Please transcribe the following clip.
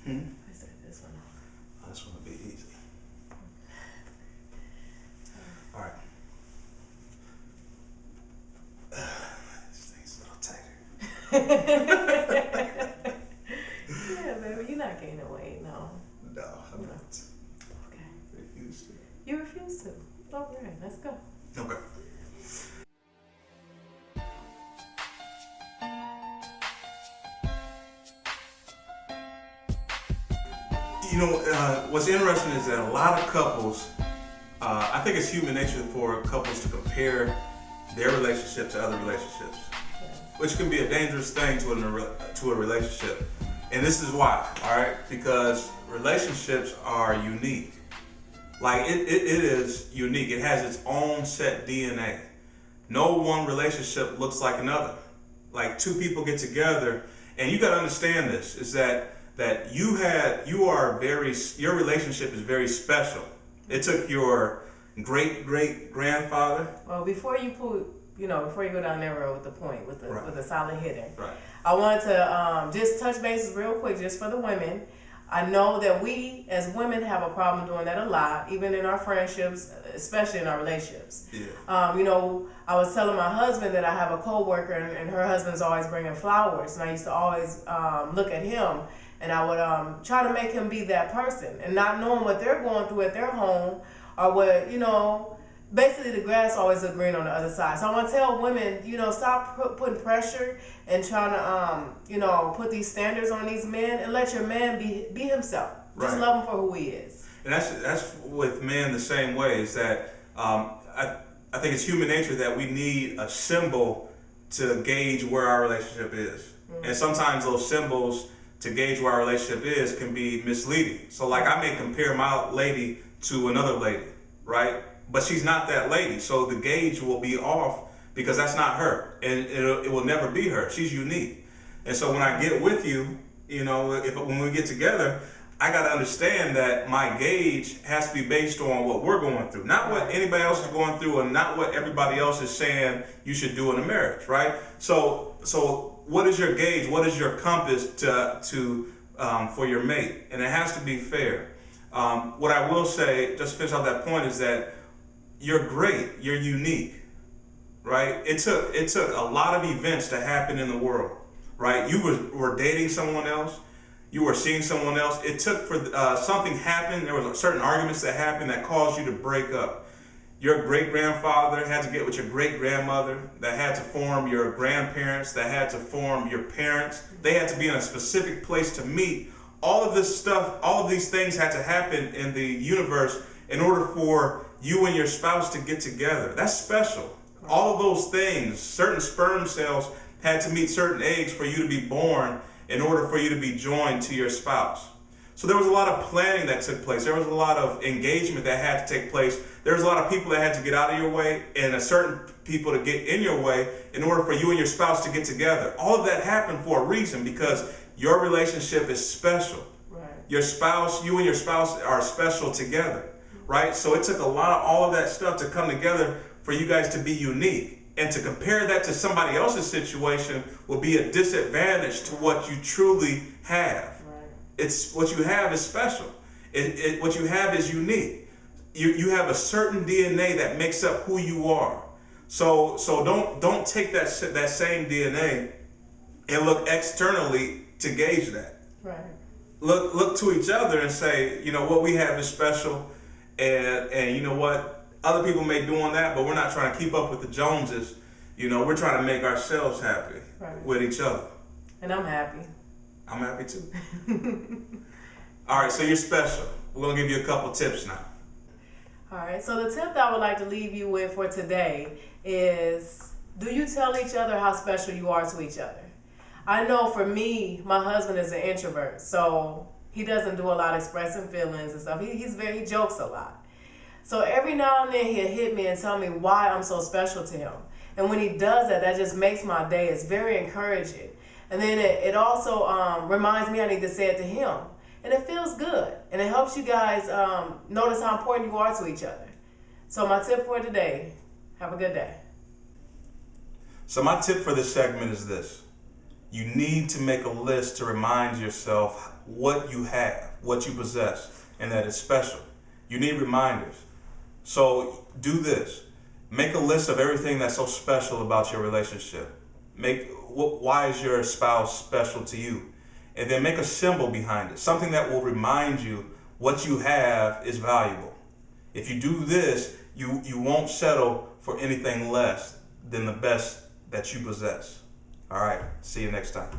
Let's take this one off. Oh, this one will be easy. All right. This thing's a little tighter. Yeah, baby, you're not gaining weight, no. No, I'm not. Okay. Refuse to. You refuse to. All right, let's go. Okay. You know, what's interesting is that a lot of couples, I think it's human nature for couples to compare their relationship to other relationships, which can be a dangerous thing to a relationship. And this is why, all right? Because relationships are unique. Like, it is unique. It has its own set DNA. No one relationship looks like another. Like, two people get together, and you got to understand this, is that your relationship is very special. It took your great-great-grandfather. Well, before you go down that road with the point, with the solid hitter, right. I wanted to just touch bases real quick, just for the women. I know that we as women have a problem doing that a lot, even in our friendships, especially in our relationships. Yeah. I was telling my husband that I have a coworker, and her husband's always bringing flowers, and I used to always look at him, and I would try to make him be that person, and not knowing what they're going through at their home, or what, basically the grass always look green on the other side. So I want to tell women, stop putting pressure and trying to, put these standards on these men, and let your man be himself. Just Right. love him for who he is. And that's with men the same way, is that I think it's human nature that we need a symbol to gauge where our relationship is. Mm-hmm. And sometimes those symbols to gauge where our relationship is can be misleading. So like, I may compare my lady to another lady, right? But she's not that lady. So the gauge will be off because that's not her. And it will never be her. She's unique. And so when I get with you, when we get together, I got to understand that my gauge has to be based on what we're going through, not what anybody else is going through, and not what everybody else is saying you should do in a marriage, right? So what is your gauge? What is your compass for your mate? And it has to be fair. What I will say, just to finish off that point, is that you're great. You're unique, right? It took a lot of events to happen in the world, right? You were dating someone else. You were seeing someone else. It took for something happened. There was certain arguments that happened that caused you to break up. Your great-grandfather had to get with your great-grandmother, that had to form your grandparents, that had to form your parents. They had to be in a specific place to meet. All of this stuff, all of these things had to happen in the universe in order for you and your spouse to get together. That's special. All of those things, certain sperm cells had to meet certain eggs for you to be born in order for you to be joined to your spouse. So there was a lot of planning that took place. There was a lot of engagement that had to take place. There was a lot of people that had to get out of your way, and a certain people to get in your way in order for you and your spouse to get together. All of that happened for a reason, because your relationship is special. Right. You and your spouse are special together, right? So it took a lot of all of that stuff to come together for you guys to be unique. And to compare that to somebody else's situation will be a disadvantage to what you truly have. Right. It's what you have is special. What you have is unique. You have a certain DNA that makes up who you are. So don't take that same DNA and look externally to gauge that. Right. Look to each other and say, what we have is special, and you know what? Other people may be doing that, but we're not trying to keep up with the Joneses. We're trying to make ourselves happy with each other. And I'm happy. I'm happy too. All right, so you're special. We're going to give you a couple tips now. All right, so the tip that I would like to leave you with for today is, do you tell each other how special you are to each other? I know for me, my husband is an introvert, so he doesn't do a lot of expressing feelings and stuff. He jokes a lot. So every now and then he'll hit me and tell me why I'm so special to him. And when he does that, that just makes my day. It's very encouraging. And then it also reminds me I need to say it to him. And it feels good. And it helps you guys notice how important you are to each other. So my tip for today, have a good day. So my tip for this segment is this. you need to make a list to remind yourself what you have, what you possess, and that it's special. You need reminders. So do this. Make a list of everything that's so special about your relationship. Why is your spouse special to you? And then make a symbol behind it, something that will remind you what you have is valuable. If you do this, you won't settle for anything less than the best that you possess. All right, see you next time.